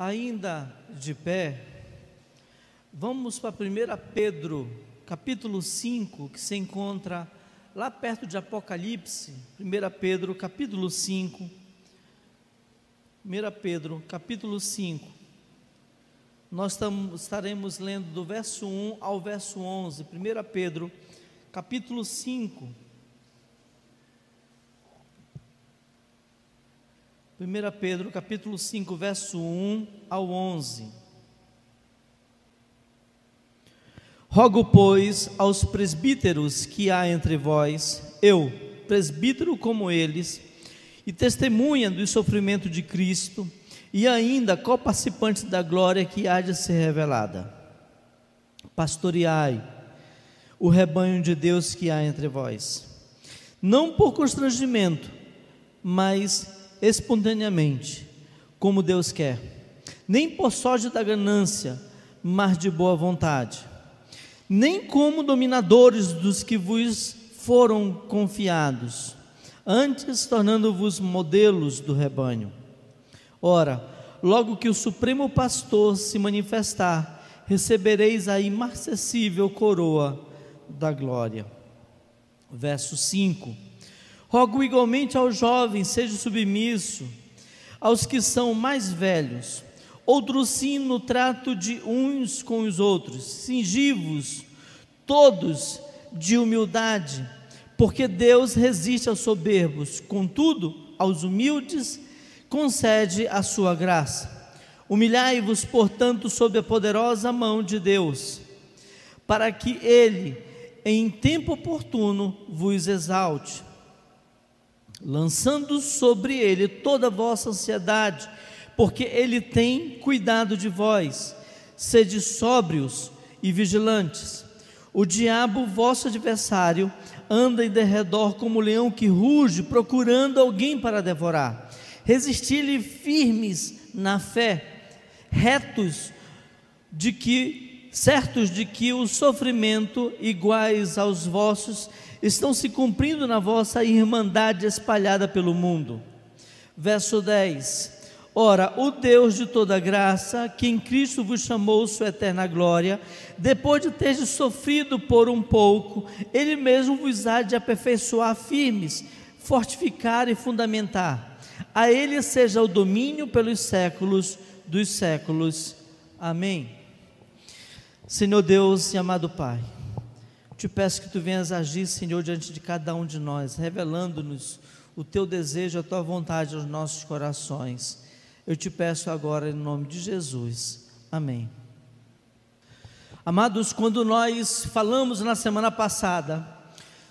Ainda de pé, vamos para 1 Pedro, capítulo 5, que se encontra lá perto de Apocalipse. 1 Pedro, capítulo 5. 1 Pedro, capítulo 5. Nós estaremos lendo do verso 1 ao verso 11. 1 Pedro, capítulo 5. 1 Pedro, capítulo 5, verso 1 ao 11. Rogo, pois, aos presbíteros que há entre vós, eu, presbítero como eles, e testemunha do sofrimento de Cristo, e ainda co-participante da glória que há de ser revelada. Pastoreai o rebanho de Deus que há entre vós, não por constrangimento, mas espontaneamente, como Deus quer, nem por sorte da ganância, mas de boa vontade, nem como dominadores dos que vos foram confiados, antes tornando-vos modelos do rebanho. Ora, logo que o Supremo Pastor se manifestar, recebereis a imarcessível coroa da glória. Verso 5. Rogo igualmente aos jovens, seja submisso aos que são mais velhos, outros sim no trato de uns com os outros, cingi-vos todos de humildade, porque Deus resiste aos soberbos, contudo, aos humildes concede a sua graça. Humilhai-vos, portanto, sob a poderosa mão de Deus, para que Ele, em tempo oportuno, vos exalte, lançando sobre Ele toda a vossa ansiedade, porque Ele tem cuidado de vós. Sede sóbrios e vigilantes. O diabo, vosso adversário, anda em derredor como um leão que ruge, procurando alguém para devorar. Resisti-lhe firmes na fé, certos de que o sofrimento iguais aos vossos estão se cumprindo na vossa irmandade espalhada pelo mundo. Verso 10. Ora, o Deus de toda graça, que em Cristo vos chamou sua eterna glória, depois de teres sofrido por um pouco, Ele mesmo vos há de aperfeiçoar firmes, fortificar e fundamentar. A Ele seja o domínio pelos séculos dos séculos. Amém. Senhor Deus e amado Pai, te peço que Tu venhas agir, Senhor, diante de cada um de nós, revelando-nos o Teu desejo, a Tua vontade aos nossos corações. Eu te peço agora em nome de Jesus. Amém. Amados, quando nós falamos na semana passada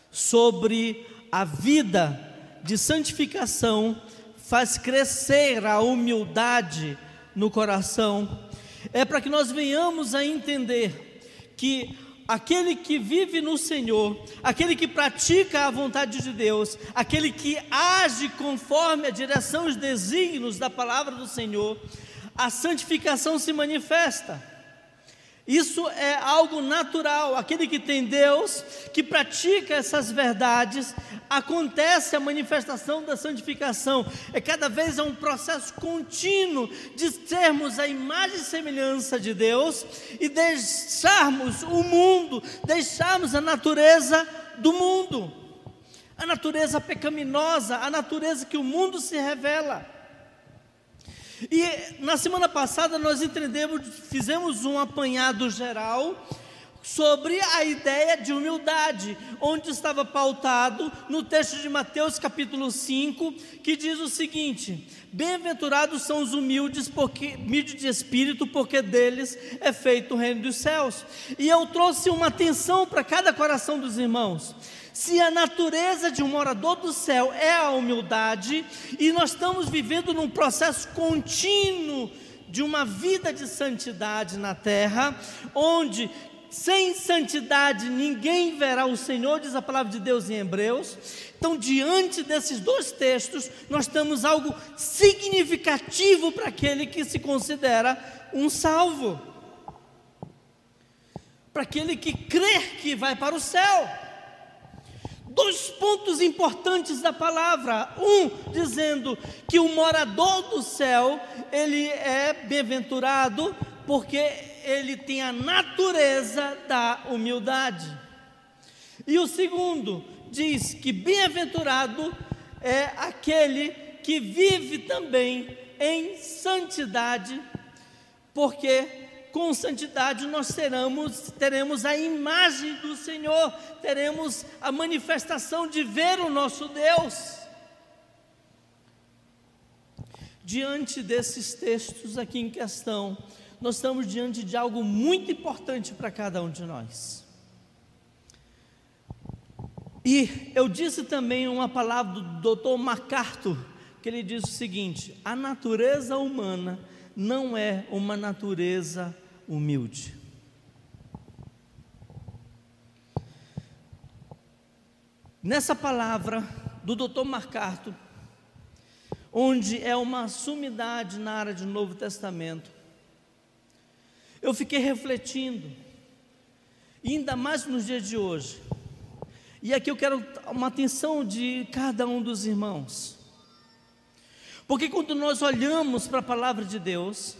sobre a vida de santificação, faz crescer a humildade no coração, é para que nós venhamos a entender que aquele que vive no Senhor, aquele que pratica a vontade de Deus, aquele que age conforme a direção e os desígnios da palavra do Senhor, a santificação se manifesta. Isso é algo natural. Aquele que tem Deus, que pratica essas verdades, acontece a manifestação da santificação. Cada vez um processo contínuo de termos a imagem e semelhança de Deus e deixarmos o mundo, deixarmos a natureza do mundo, a natureza pecaminosa, a natureza que o mundo se revela. E na semana passada nós fizemos um apanhado geral sobre a ideia de humildade, onde estava pautado no texto de Mateus capítulo 5, que diz o seguinte: bem-aventurados são os humildes de espírito, porque deles é feito o reino dos céus. E eu trouxe uma atenção para cada coração dos irmãos. Se a natureza de um morador do céu é a humildade, e nós estamos vivendo num processo contínuo de uma vida de santidade na terra, onde sem santidade ninguém verá o Senhor, diz a palavra de Deus em Hebreus. Então, diante desses dois textos, nós temos algo significativo para aquele que se considera um salvo, para aquele que crê que vai para o céu. Dois pontos importantes da palavra. Um, dizendo que o morador do céu, ele é bem-aventurado, porque ele tem a natureza da humildade. E o segundo, diz que bem-aventurado é aquele que vive também em santidade, porque com santidade nós teremos a imagem do Senhor, teremos a manifestação de ver o nosso Deus. Diante desses textos aqui em questão, nós estamos diante de algo muito importante para cada um de nós. E eu disse também uma palavra do Dr. MacArthur, que ele diz o seguinte: a natureza humana não é uma natureza humilde. Nessa palavra do Dr. MacArthur, onde é uma sumidade na área do Novo Testamento, eu fiquei refletindo, e ainda mais nos dias de hoje, e aqui eu quero uma atenção de cada um dos irmãos, porque quando nós olhamos para a palavra de Deus,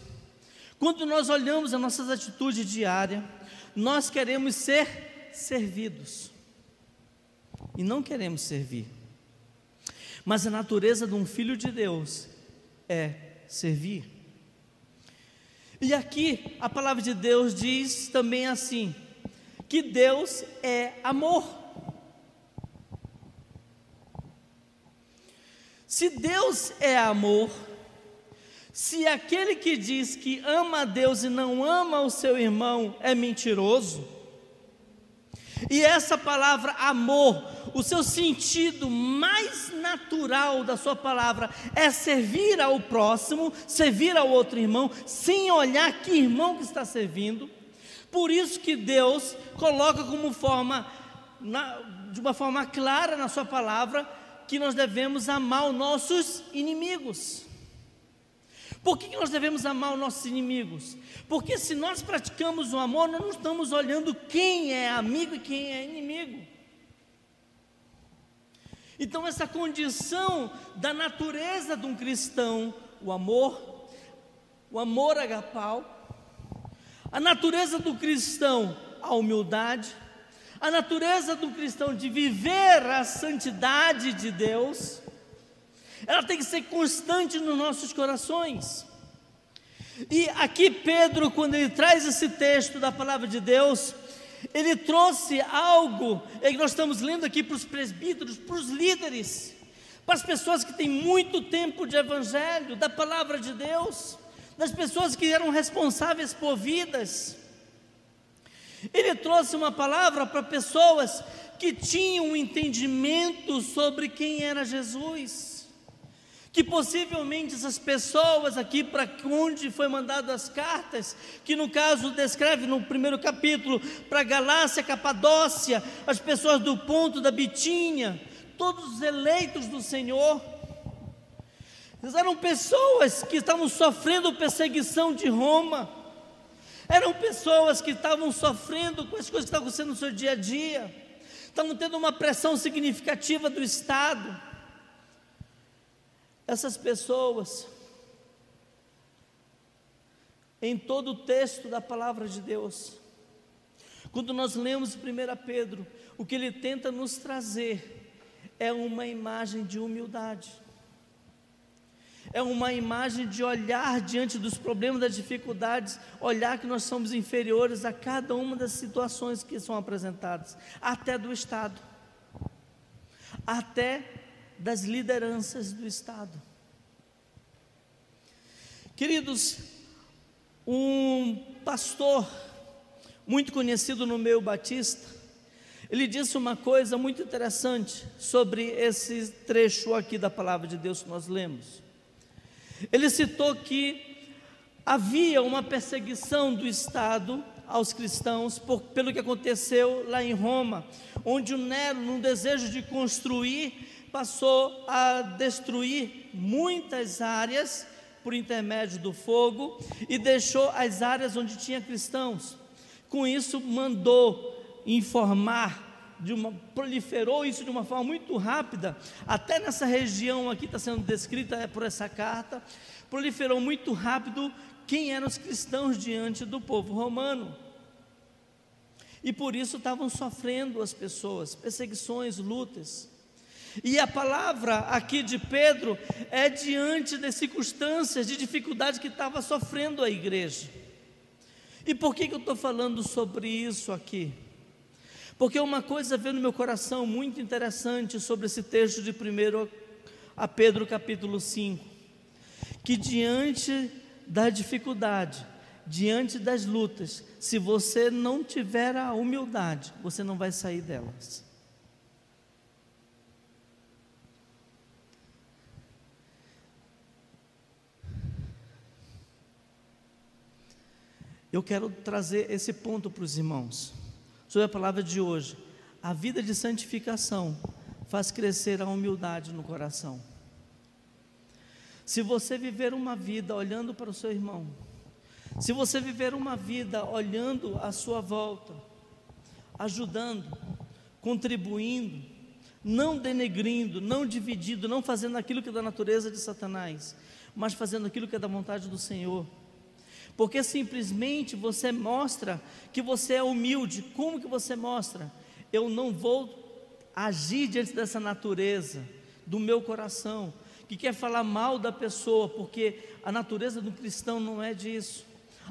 quando nós olhamos as nossas atitudes diárias, nós queremos ser servidos, e não queremos servir. Mas a natureza de um filho de Deus é servir. E aqui a palavra de Deus diz também assim, que Deus é amor. Se Deus é amor, se aquele que diz que ama a Deus e não ama o seu irmão é mentiroso, e essa palavra amor, o seu sentido mais natural da sua palavra é servir ao próximo, servir ao outro irmão, sem olhar que irmão que está servindo. Por isso que Deus coloca como forma, de uma forma clara na sua palavra, que nós devemos amar os nossos inimigos. Por que nós devemos amar os nossos inimigos? Porque se nós praticamos o amor, nós não estamos olhando quem é amigo e quem é inimigo. Então essa condição da natureza de um cristão, o amor agapau, a natureza do cristão, a humildade, a natureza do cristão de viver a santidade de Deus, ela tem que ser constante nos nossos corações. E aqui Pedro, quando ele traz esse texto da palavra de Deus, ele trouxe algo, que nós estamos lendo aqui para os presbíteros, para os líderes, para as pessoas que têm muito tempo de evangelho, da palavra de Deus, das pessoas que eram responsáveis por vidas. Ele trouxe uma palavra para pessoas que tinham um entendimento sobre quem era Jesus, que possivelmente essas pessoas aqui para onde foi mandado as cartas, que no caso descreve no primeiro capítulo, para Galácia, Capadócia, as pessoas do Ponto, da Bitínia, todos os eleitos do Senhor, eles eram pessoas que estavam sofrendo perseguição de Roma, eram pessoas que estavam sofrendo com as coisas que estavam acontecendo no seu dia a dia, estavam tendo uma pressão significativa do Estado. Essas pessoas, em todo o texto da palavra de Deus, quando nós lemos 1 Pedro, o que ele tenta nos trazer é uma imagem de humildade, é uma imagem de olhar diante dos problemas, das dificuldades, olhar que nós somos inferiores a cada uma das situações que são apresentadas, até do Estado, até das lideranças do Estado. Queridos, um pastor muito conhecido no meio batista, ele disse uma coisa muito interessante sobre esse trecho aqui da palavra de Deus que nós lemos. Ele citou que havia uma perseguição do Estado aos cristãos pelo que aconteceu lá em Roma, onde o Nero, num desejo de construir, passou a destruir muitas áreas por intermédio do fogo e deixou as áreas onde tinha cristãos. Com isso mandou informar proliferou isso de uma forma muito rápida, até nessa região aqui está sendo descrita por essa carta, proliferou muito rápido quem eram os cristãos diante do povo romano, e por isso estavam sofrendo as pessoas, perseguições, lutas. E a palavra aqui de Pedro é diante das circunstâncias de dificuldade que estava sofrendo a igreja. E por que eu estou falando sobre isso aqui? Porque uma coisa veio no meu coração muito interessante sobre esse texto de 1 a Pedro capítulo 5, que diante da dificuldade, diante das lutas, se você não tiver a humildade, você não vai sair delas. Eu quero trazer esse ponto para os irmãos, sobre a palavra de hoje. A vida de santificação faz crescer a humildade no coração. Se você viver uma vida olhando para o seu irmão, se você viver uma vida olhando à sua volta, ajudando, contribuindo, não denegrindo, não dividindo, não fazendo aquilo que é da natureza de Satanás, mas fazendo aquilo que é da vontade do Senhor, porque simplesmente você mostra que você é humilde. Como que você mostra? Eu não vou agir diante dessa natureza do meu coração, que quer falar mal da pessoa, porque a natureza do cristão não é disso.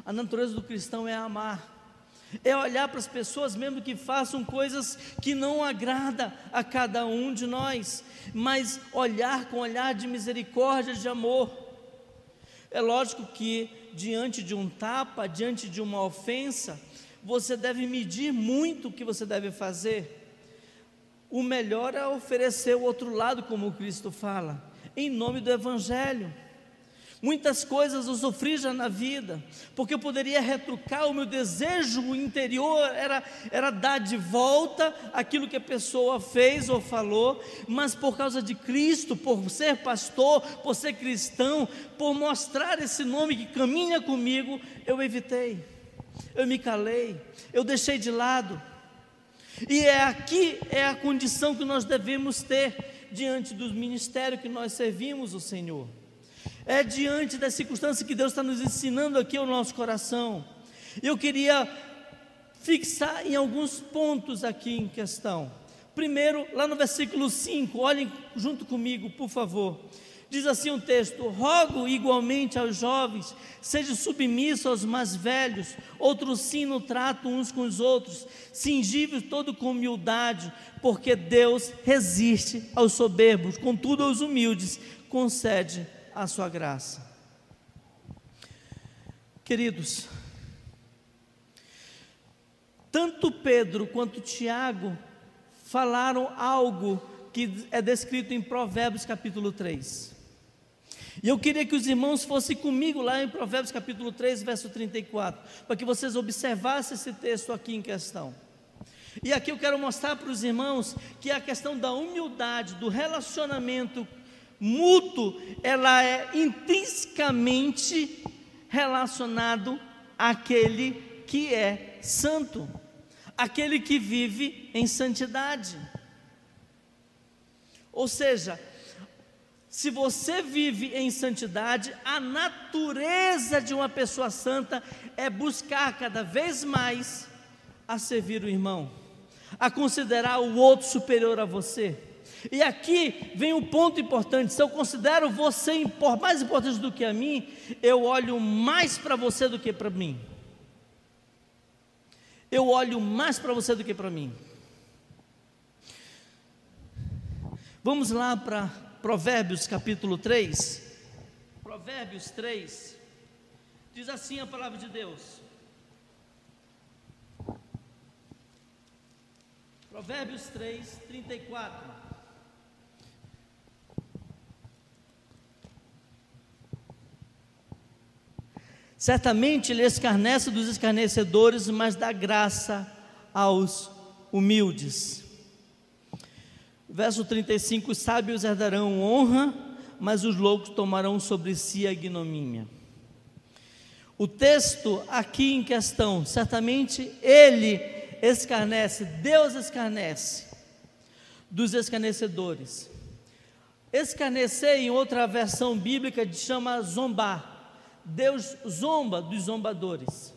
A natureza do cristão é amar, é olhar para as pessoas, mesmo que façam coisas que não agradam a cada um de nós, mas olhar com olhar de misericórdia, de amor. É lógico que diante de um tapa, diante de uma ofensa, você deve medir muito o que você deve fazer. O melhor é oferecer o outro lado, como Cristo fala, em nome do Evangelho. Muitas coisas eu sofri já na vida, porque eu poderia retrucar, o meu desejo interior era dar de volta aquilo que a pessoa fez ou falou, mas por causa de Cristo, por ser pastor, por ser cristão, por mostrar esse nome que caminha comigo, eu evitei, eu me calei, eu deixei de lado. E aqui é a condição que nós devemos ter diante do ministério que nós servimos o Senhor. É diante das circunstâncias que Deus está nos ensinando aqui ao nosso coração. Eu queria fixar em alguns pontos aqui em questão. Primeiro, lá no versículo 5, olhem junto comigo, por favor. Diz assim o texto: rogo igualmente aos jovens, sejam submissos aos mais velhos, outros sim no trato uns com os outros, cingíveis todo com humildade, porque Deus resiste aos soberbos, contudo aos humildes concede a sua graça. Queridos, tanto Pedro quanto Tiago falaram algo que é descrito em Provérbios capítulo 3, e eu queria que os irmãos fossem comigo lá em Provérbios capítulo 3, verso 34, para que vocês observassem esse texto aqui em questão. E aqui eu quero mostrar para os irmãos que a questão da humildade, do relacionamento mútuo, ela é intrinsecamente relacionado àquele que é santo, aquele que vive em santidade. Ou seja, se você vive em santidade, a natureza de uma pessoa santa é buscar cada vez mais a servir o irmão, a considerar o outro superior a você. E aqui vem um ponto importante: se eu considero você mais importante do que a mim, eu olho mais para você do que para mim. Eu olho mais para você do que para mim. Vamos lá para Provérbios capítulo 3. Provérbios 3, diz assim a palavra de Deus. Provérbios 3, 34. Certamente ele escarnece dos escarnecedores, mas dá graça aos humildes. Verso 35, os sábios herdarão honra, mas os loucos tomarão sobre si a ignomínia. O texto aqui em questão, certamente ele escarnece? Deus escarnece dos escarnecedores. Escarnecer, em outra versão bíblica, chama zombar. Deus zomba dos zombadores,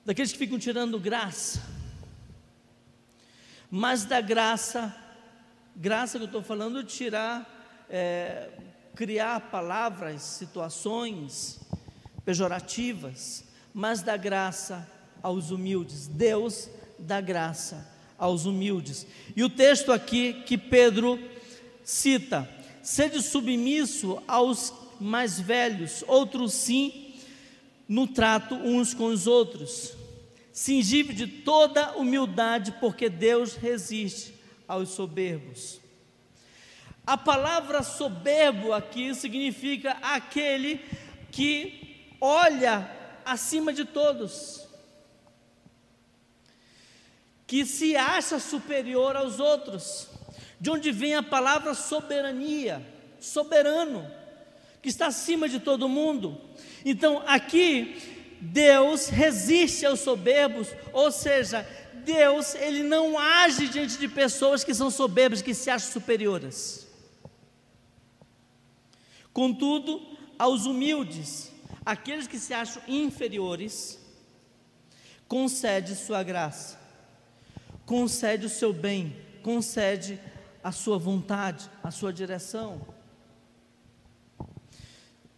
daqueles que ficam tirando graça. Mas da graça que eu estou falando, criar palavras, situações pejorativas, mas dá graça aos humildes. Deus dá graça aos humildes. E o texto aqui que Pedro cita: sede submisso aos mais velhos, outros sim, no trato uns com os outros, cingido de toda humildade, porque Deus resiste aos soberbos. A palavra soberbo aqui significa aquele que olha acima de todos, que se acha superior aos outros, de onde vem a palavra soberania, soberano, que está acima de todo mundo. Então aqui Deus resiste aos soberbos, ou seja, Deus, ele não age diante de pessoas que são soberbas, que se acham superiores. Contudo, aos humildes, aqueles que se acham inferiores, concede sua graça, concede o seu bem, concede a sua vontade, a sua direção.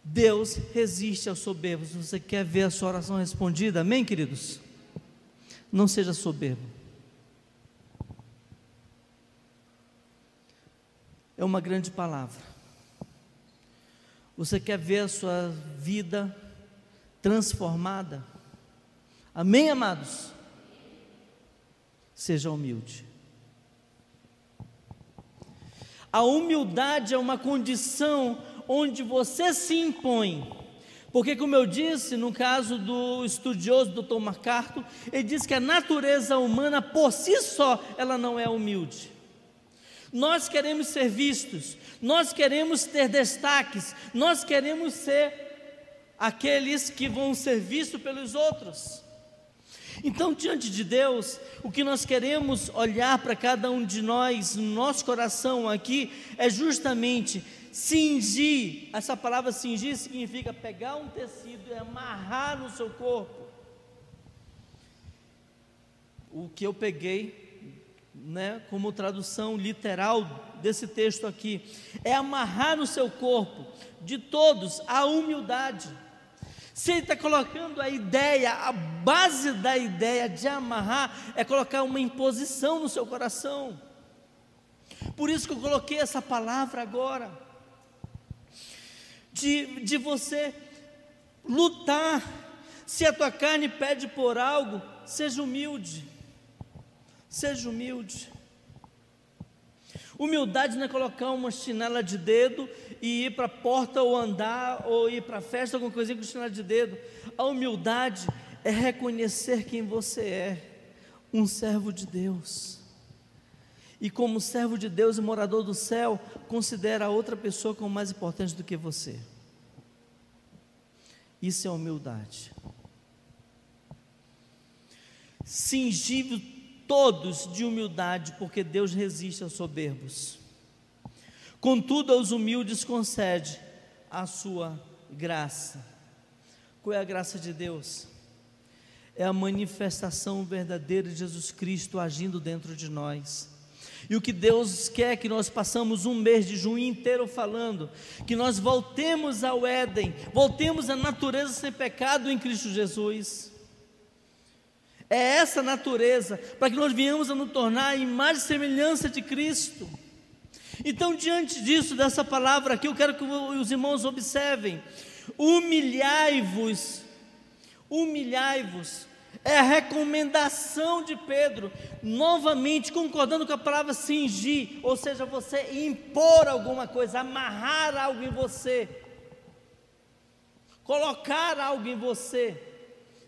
Deus resiste aos soberbos. Você quer ver a sua oração respondida? Amém, queridos? Não seja soberbo. É uma grande palavra. Você quer ver a sua vida transformada? Amém, amados? Seja humilde. A humildade é uma condição onde você se impõe, porque, como eu disse, no caso do estudioso Dr. MacArthur, ele diz que a natureza humana por si só, ela não é humilde. Nós queremos ser vistos, nós queremos ter destaques, nós queremos ser aqueles que vão ser vistos pelos outros. Então, diante de Deus, o que nós queremos olhar para cada um de nós, no nosso coração aqui, é justamente cingir. Essa palavra cingir significa pegar um tecido e amarrar no seu corpo. O que eu peguei, como tradução literal desse texto aqui, é amarrar no seu corpo, de todos, a humildade. Se ele está colocando a ideia, a base da ideia de amarrar, é colocar uma imposição no seu coração. Por isso que eu coloquei essa palavra agora, de você lutar. Se a tua carne pede por algo, seja humilde. Seja humilde. Humildade não é colocar uma chinela de dedo e ir para a porta ou andar, ou ir para a festa, alguma coisinha com chinela de dedo. A humildade é reconhecer quem você é, um servo de Deus. E como servo de Deus e morador do céu, considera a outra pessoa como mais importante do que você. Isso é humildade. Cingido todos de humildade, porque Deus resiste aos soberbos. Contudo, aos humildes concede a sua graça. Qual é a graça de Deus? É a manifestação verdadeira de Jesus Cristo agindo dentro de nós. E o que Deus quer que nós passamos um mês de junho inteiro falando, que nós voltemos ao Éden, voltemos à natureza sem pecado em Cristo Jesus. É essa natureza, para que nós venhamos a nos tornar a imagem e semelhança de Cristo. Então, diante disso, dessa palavra aqui, eu quero que os irmãos observem: humilhai-vos, humilhai-vos, é a recomendação de Pedro, novamente concordando com a palavra cingir, ou seja, você impor alguma coisa, amarrar algo em você, colocar algo em você.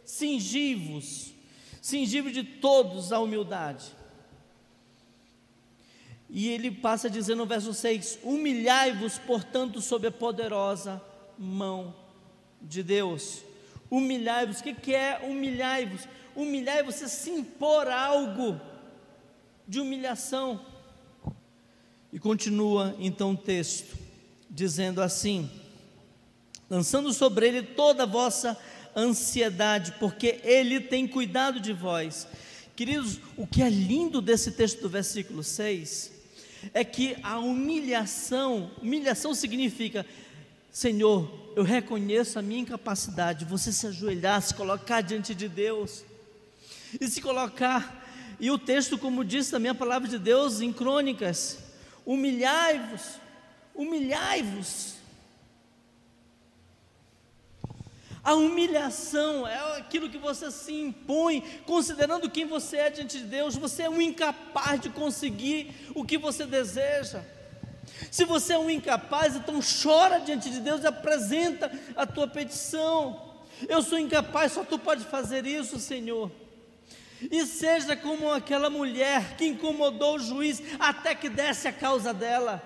Cingir-vos, cingir-vos de todos a humildade. E ele passa a dizer no verso 6: humilhai-vos, portanto, sob a poderosa mão de Deus. Humilhai-vos. O que é humilhai-vos? humilhar é você se impor a algo de humilhação. E continua então o texto, dizendo assim: lançando sobre ele toda a vossa ansiedade, porque ele tem cuidado de vós. Queridos, o que é lindo desse texto do versículo 6, é que a humilhação significa: Senhor, eu reconheço a minha incapacidade. Você se ajoelhar, se colocar diante de Deus, e se colocar, e o texto, como diz também a palavra de Deus em Crônicas, humilhai-vos, humilhai-vos. A humilhação é aquilo que você se impõe, considerando quem você é diante de Deus. Você é um incapaz de conseguir o que você deseja. Se você é um incapaz, então chora diante de Deus e apresenta a tua petição. Eu sou incapaz, só tu pode fazer isso, Senhor. E seja como aquela mulher que incomodou o juiz até que desse a causa dela.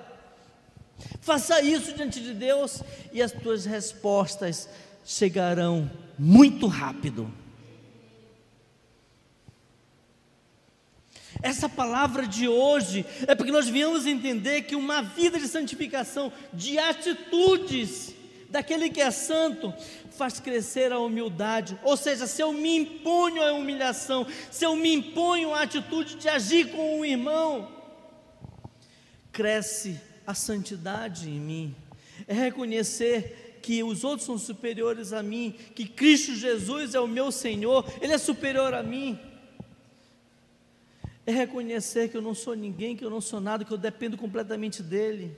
Faça isso diante de Deus e as tuas respostas chegarão muito rápido. Essa palavra de hoje é porque nós viemos entender que uma vida de santificação, de atitudes daquele que é santo, faz crescer a humildade. Ou seja, se eu me imponho à humilhação, se eu me imponho à atitude de agir com um irmão, cresce a santidade em mim. É reconhecer que os outros são superiores a mim, que Cristo Jesus é o meu Senhor, Ele é superior a mim. É reconhecer que eu não sou ninguém, que eu não sou nada, que eu dependo completamente dEle.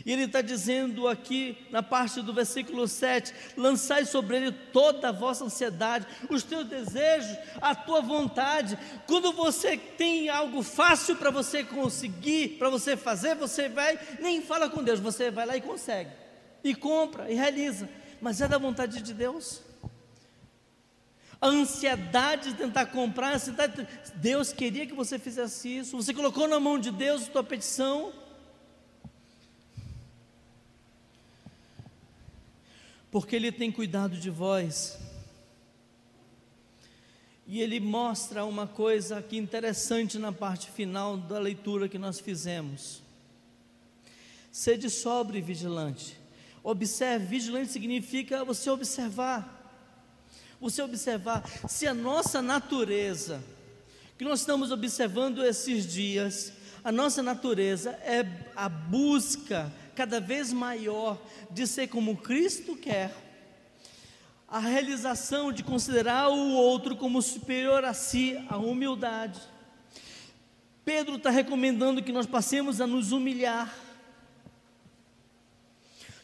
E Ele está dizendo aqui, na parte do versículo 7, lançai sobre Ele toda a vossa ansiedade, os teus desejos, a tua vontade. Quando você tem algo fácil para você conseguir, para você fazer, você vai, nem fala com Deus, você vai lá e consegue, e compra, e realiza. Mas é da vontade de Deus? A ansiedade de tentar comprar, a ansiedade, Deus queria que você fizesse isso, você colocou na mão de Deus a tua petição? Porque Ele tem cuidado de vós. E Ele mostra uma coisa aqui interessante na parte final da leitura que nós fizemos: sede sóbrio e vigilante. Observe, vigilante significa você observar. Você observar se a nossa natureza, que nós estamos observando esses dias, a nossa natureza é a busca cada vez maior de ser como Cristo quer, a realização de considerar o outro como superior a si, a humildade. Pedro está recomendando que nós passemos a nos humilhar.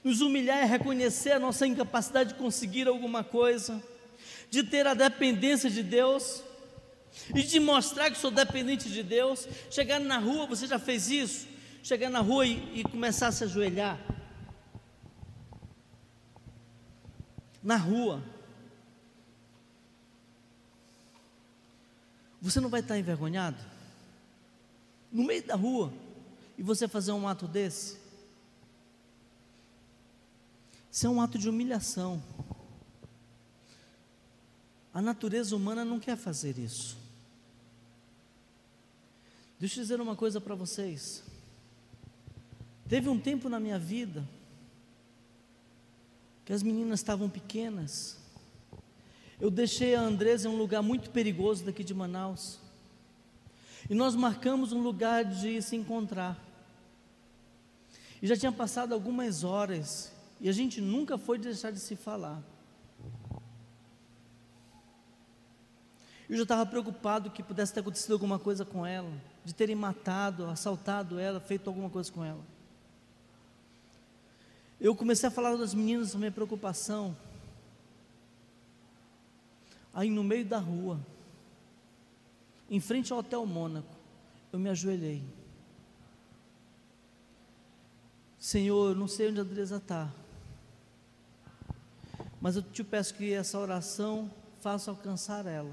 Nos humilhar é reconhecer a nossa incapacidade de conseguir alguma coisa, de ter a dependência de Deus, e de mostrar que sou dependente de Deus. Chegar na rua, você já fez isso? Chegar na rua e começar a se ajoelhar na rua, você não vai estar envergonhado? No meio da rua, e você fazer um ato desse? Isso é um ato de humilhação. A natureza humana não quer fazer isso. Deixa eu dizer uma coisa para vocês. Teve um tempo na minha vida que as meninas estavam pequenas. Eu deixei a Andresa em um lugar muito perigoso daqui de Manaus, e nós marcamos um lugar de se encontrar. E já tinha passado algumas horas, e a gente nunca foi deixar de se falar. Eu já estava preocupado que pudesse ter acontecido alguma coisa com ela, de terem matado, assaltado ela, feito alguma coisa com ela. Eu comecei a falar das meninas, a minha preocupação. Aí no meio da rua, em frente ao Hotel Mônaco, eu me ajoelhei. Senhor, eu não sei onde a Andresa está, mas eu te peço que essa oração faça alcançar ela,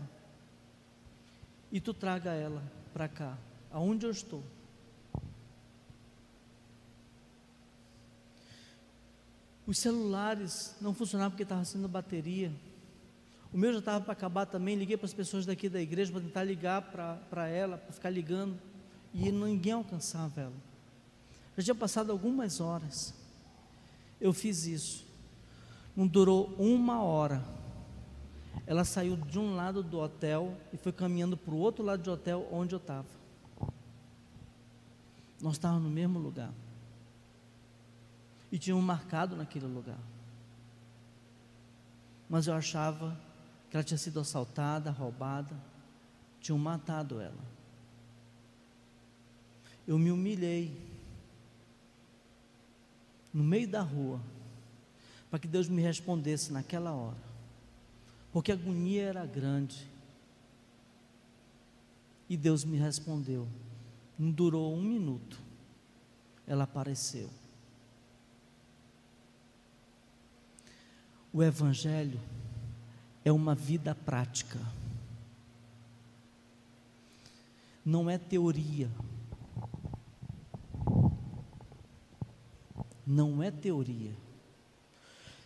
e tu traga ela para cá, aonde eu estou. Os celulares não funcionavam porque estava sendo bateria. O meu já estava para acabar também. Liguei para as pessoas daqui da igreja para tentar ligar para ela, para ficar ligando, e ninguém alcançava ela. Já tinha passado algumas horas. Eu fiz isso. Não durou 1 hora. Ela saiu de um lado do hotel e foi caminhando para o outro lado do hotel onde eu estava. Nós estávamos no mesmo lugar. E tínhamos marcado naquele lugar. Mas eu achava que ela tinha sido assaltada, roubada. Tinham matado ela. Eu me humilhei no meio da rua para que Deus me respondesse naquela hora, porque a agonia era grande. E Deus me respondeu. Não durou 1 minuto, ela apareceu. O Evangelho é uma vida prática, não é teoria, não é teoria.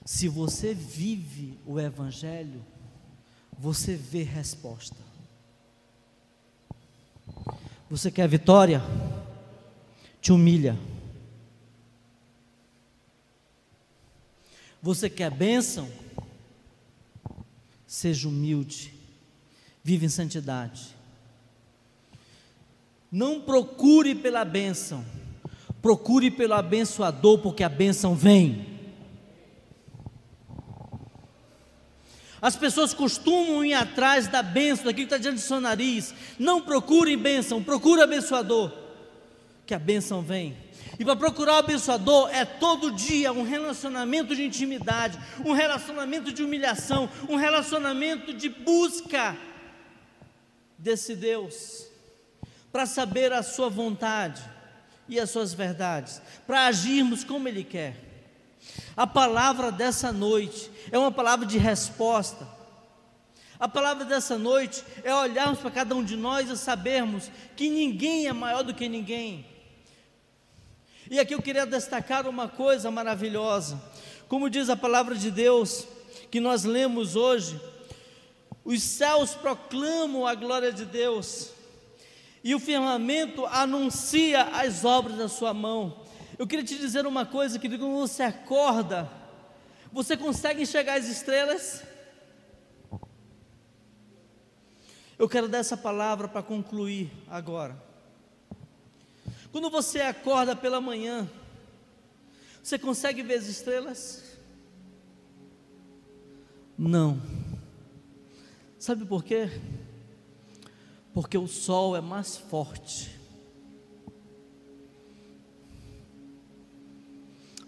Se você vive o Evangelho, você vê resposta. Você quer vitória? Te humilha. Você quer bênção? Seja humilde, vive em santidade. Não procure pela bênção, procure pelo abençoador, porque a bênção vem. As pessoas costumam ir atrás da bênção, daquilo que está diante do seu nariz. Não procurem bênção, procure abençoador, que a bênção vem. E para procurar o abençoador é todo dia um relacionamento de intimidade, um relacionamento de humilhação, um relacionamento de busca desse Deus, para saber a sua vontade e as suas verdades, para agirmos como Ele quer. A palavra dessa noite é uma palavra de resposta. A palavra dessa noite é olharmos para cada um de nós e sabermos que ninguém é maior do que ninguém. E aqui eu queria destacar uma coisa maravilhosa. Como diz a palavra de Deus, que nós lemos hoje, os céus proclamam a glória de Deus, e o firmamento anuncia as obras da sua mão. Eu queria te dizer uma coisa, que quando você acorda, você consegue enxergar as estrelas? Eu quero dar essa palavra para concluir agora. Quando você acorda pela manhã, você consegue ver as estrelas? Não. Sabe por quê? Porque o sol é mais forte.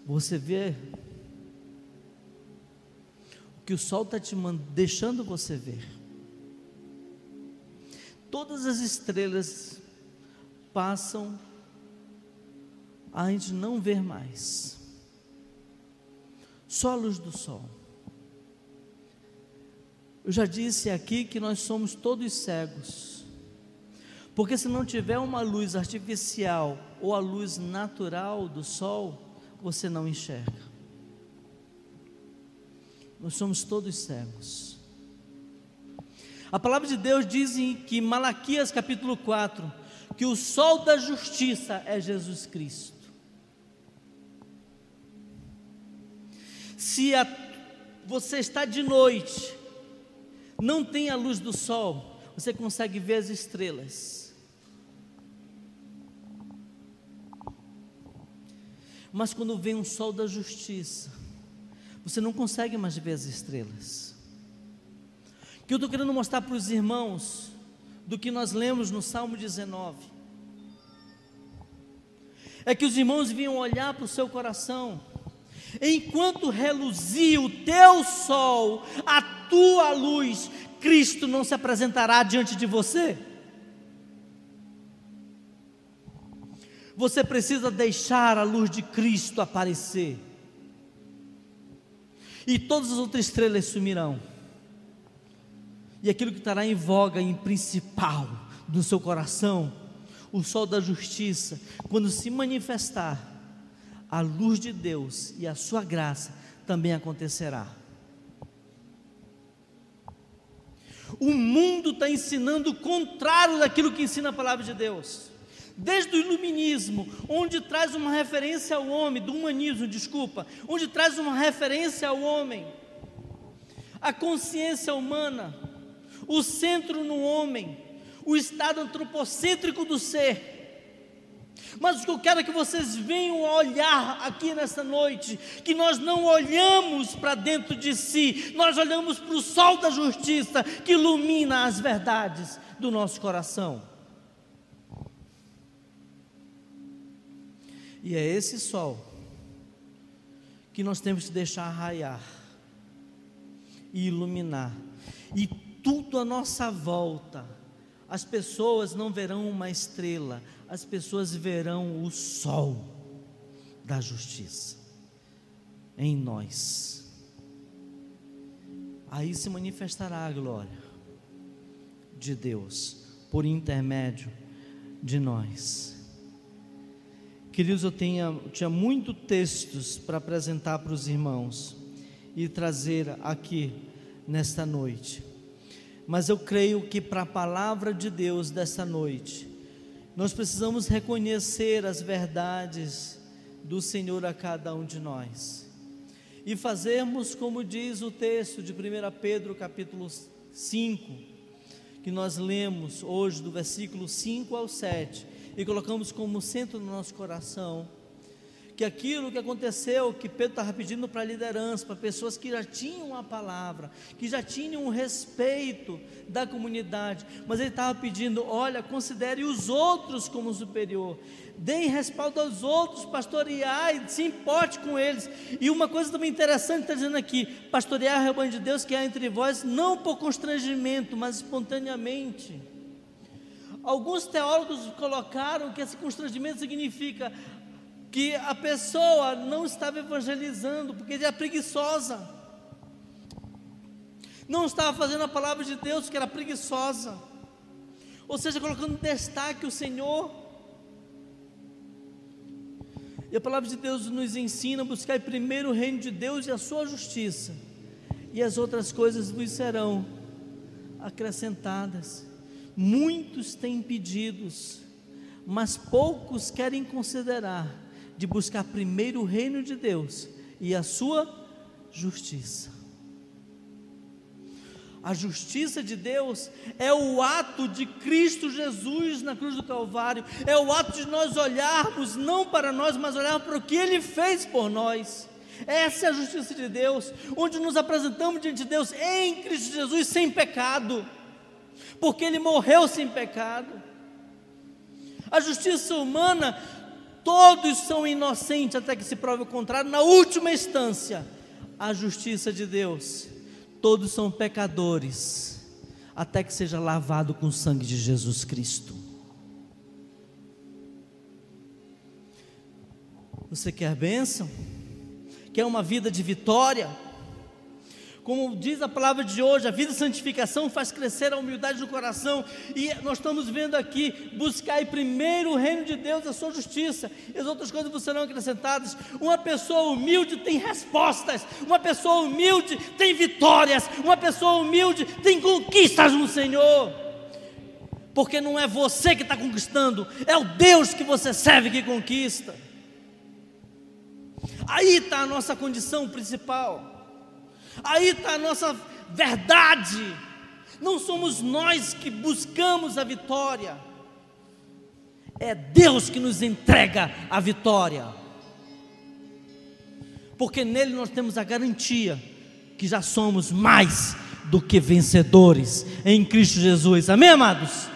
Você vê o que o sol está te deixando você ver. Todas as estrelas passam, a gente não ver mais, só a luz do sol. Eu já disse aqui que nós somos todos cegos, porque se não tiver uma luz artificial ou a luz natural do sol, você não enxerga. Nós somos todos cegos. A palavra de Deus diz que Malaquias capítulo 4, que o sol da justiça é Jesus Cristo. Se você está de noite, não tem a luz do sol, você consegue ver as estrelas. Mas quando vem um sol da justiça, você não consegue mais ver as estrelas. O que eu estou querendo mostrar para os irmãos, do que nós lemos no Salmo 19, é que os irmãos vinham olhar para o seu coração. Enquanto reluzia o teu sol, a tua luz, Cristo não se apresentará diante de você. Você precisa deixar a luz de Cristo aparecer, e todas as outras estrelas sumirão, e aquilo que estará em voga, em principal do seu coração, o sol da justiça, quando se manifestar, a luz de Deus e a sua graça também acontecerá. O mundo está ensinando o contrário daquilo que ensina a palavra de Deus. Desde o iluminismo, onde traz uma referência ao homem, do humanismo, desculpa, onde traz uma referência ao homem, a consciência humana, o centro no homem, o estado antropocêntrico do ser. Mas o que eu quero é que vocês venham a olhar aqui nessa noite, que nós não olhamos para dentro de si, nós olhamos para o sol da justiça, que ilumina as verdades do nosso coração. E é esse sol que nós temos que deixar raiar e iluminar, e tudo à nossa volta. As pessoas não verão uma estrela, as pessoas verão o sol da justiça em nós. Aí se manifestará a glória de Deus por intermédio de nós. Queridos, eu tinha muitos textos para apresentar para os irmãos e trazer aqui nesta noite. Mas eu creio que para a palavra de Deus dessa noite, nós precisamos reconhecer as verdades do Senhor a cada um de nós. E fazermos como diz o texto de 1 Pedro capítulo 5, que nós lemos hoje do versículo 5 ao 7, e colocamos como centro no nosso coração, que aquilo que aconteceu, que Pedro estava pedindo para a liderança, para pessoas que já tinham a palavra, que já tinham o respeito da comunidade, mas ele estava pedindo: olha, considere os outros como superior, deem respaldo aos outros, pastoreai, se importe com eles. E uma coisa também interessante está dizendo aqui: pastorear o rebanho de Deus que há entre vós, não por constrangimento, mas espontaneamente. Alguns teólogos colocaram que esse constrangimento significa que a pessoa não estava evangelizando, porque ela era preguiçosa, não estava fazendo a palavra de Deus, porque era preguiçosa, ou seja, colocando em destaque o Senhor. E a palavra de Deus nos ensina a buscar primeiro o reino de Deus e a sua justiça, e as outras coisas vos serão acrescentadas. Muitos têm pedidos, mas poucos querem considerar de buscar primeiro o reino de Deus e a sua justiça. A justiça de Deus é o ato de Cristo Jesus na cruz do Calvário, é o ato de nós olharmos não para nós, mas olharmos para o que Ele fez por nós. Essa é a justiça de Deus, onde nos apresentamos diante de Deus em Cristo Jesus sem pecado, porque Ele morreu sem pecado. A justiça humana, todos são inocentes até que se prove o contrário. Na última instância, a justiça de Deus, todos são pecadores até que seja lavado com o sangue de Jesus Cristo. Você quer bênção? Quer uma vida de vitória? Como diz a palavra de hoje, a vida de santificação faz crescer a humildade do coração, e nós estamos vendo aqui: buscai primeiro o reino de Deus, a sua justiça, e as outras coisas vos serão acrescentadas. Uma pessoa humilde tem respostas, uma pessoa humilde tem vitórias, uma pessoa humilde tem conquistas no Senhor, porque não é você que está conquistando, é o Deus que você serve que conquista. Aí está a nossa condição principal, aí está a nossa verdade. Não somos nós que buscamos a vitória, é Deus que nos entrega a vitória, porque nele nós temos a garantia que já somos mais do que vencedores em Cristo Jesus. Amém, amados?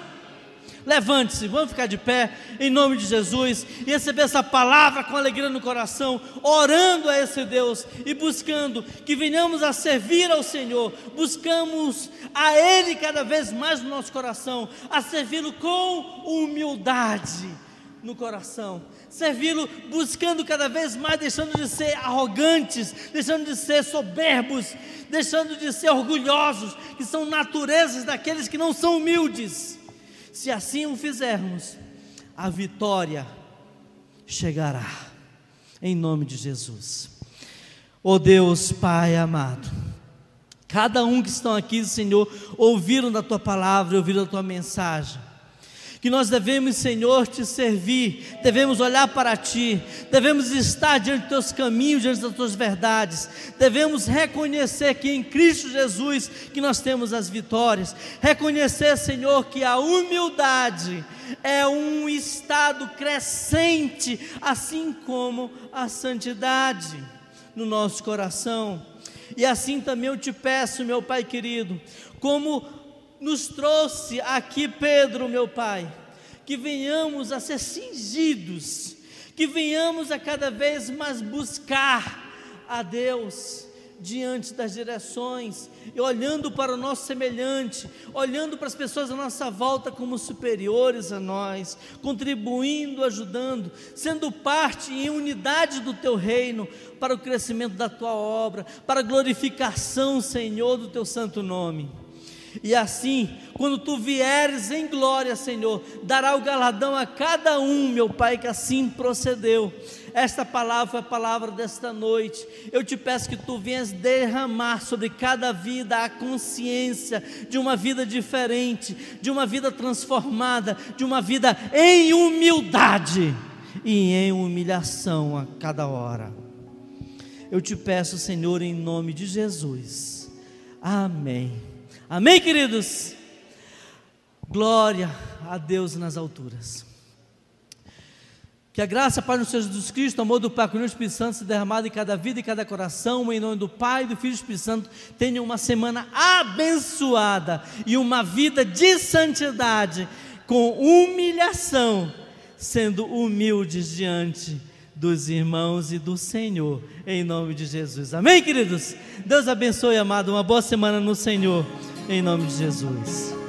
Levante-se, vamos ficar de pé em nome de Jesus e receber essa palavra com alegria no coração, orando a esse Deus e buscando que venhamos a servir ao Senhor. Buscamos a Ele cada vez mais no nosso coração, a servi-lo com humildade no coração, servi-lo buscando cada vez mais, deixando de ser arrogantes, deixando de ser soberbos, deixando de ser orgulhosos, que são naturezas daqueles que não são humildes. Se assim o fizermos, a vitória chegará, em nome de Jesus. Ó Deus Pai amado, Cada um que estão aqui, Senhor, ouviram da Tua palavra, ouviram da Tua mensagem, que nós devemos, Senhor, Te servir, devemos olhar para Ti, devemos estar diante dos Teus caminhos, diante das Tuas verdades, devemos reconhecer que em Cristo Jesus que nós temos as vitórias, reconhecer, Senhor, que a humildade é um estado crescente, assim como a santidade no nosso coração. E assim também eu Te peço, meu Pai querido, como nos trouxe aqui Pedro, meu Pai, que venhamos a ser cingidos, que venhamos a cada vez mais buscar a Deus diante das direções, e olhando para o nosso semelhante, olhando para as pessoas à nossa volta como superiores a nós, contribuindo, ajudando, sendo parte em unidade do Teu reino, para o crescimento da Tua obra, para a glorificação, Senhor, do Teu santo nome. E assim, quando Tu vieres em glória, Senhor, dará o galardão a cada um, meu Pai, que assim procedeu. Esta palavra foi a palavra desta noite. Eu Te peço que Tu venhas derramar sobre cada vida a consciência de uma vida diferente, de uma vida transformada, de uma vida em humildade e em humilhação a cada hora. Eu Te peço, Senhor, em nome de Jesus. Amém. Amém, queridos? Glória a Deus nas alturas. Que a graça, Pai, no Senhor Jesus Cristo, o amor do Pai, com o Espírito Santo, se derramado em cada vida e cada coração, em nome do Pai, do Filho e do Espírito Santo, tenha uma semana abençoada e uma vida de santidade, com humilhação, sendo humildes diante dos irmãos e do Senhor, em nome de Jesus. Amém, queridos? Deus abençoe, amado, uma boa semana no Senhor, em nome de Jesus.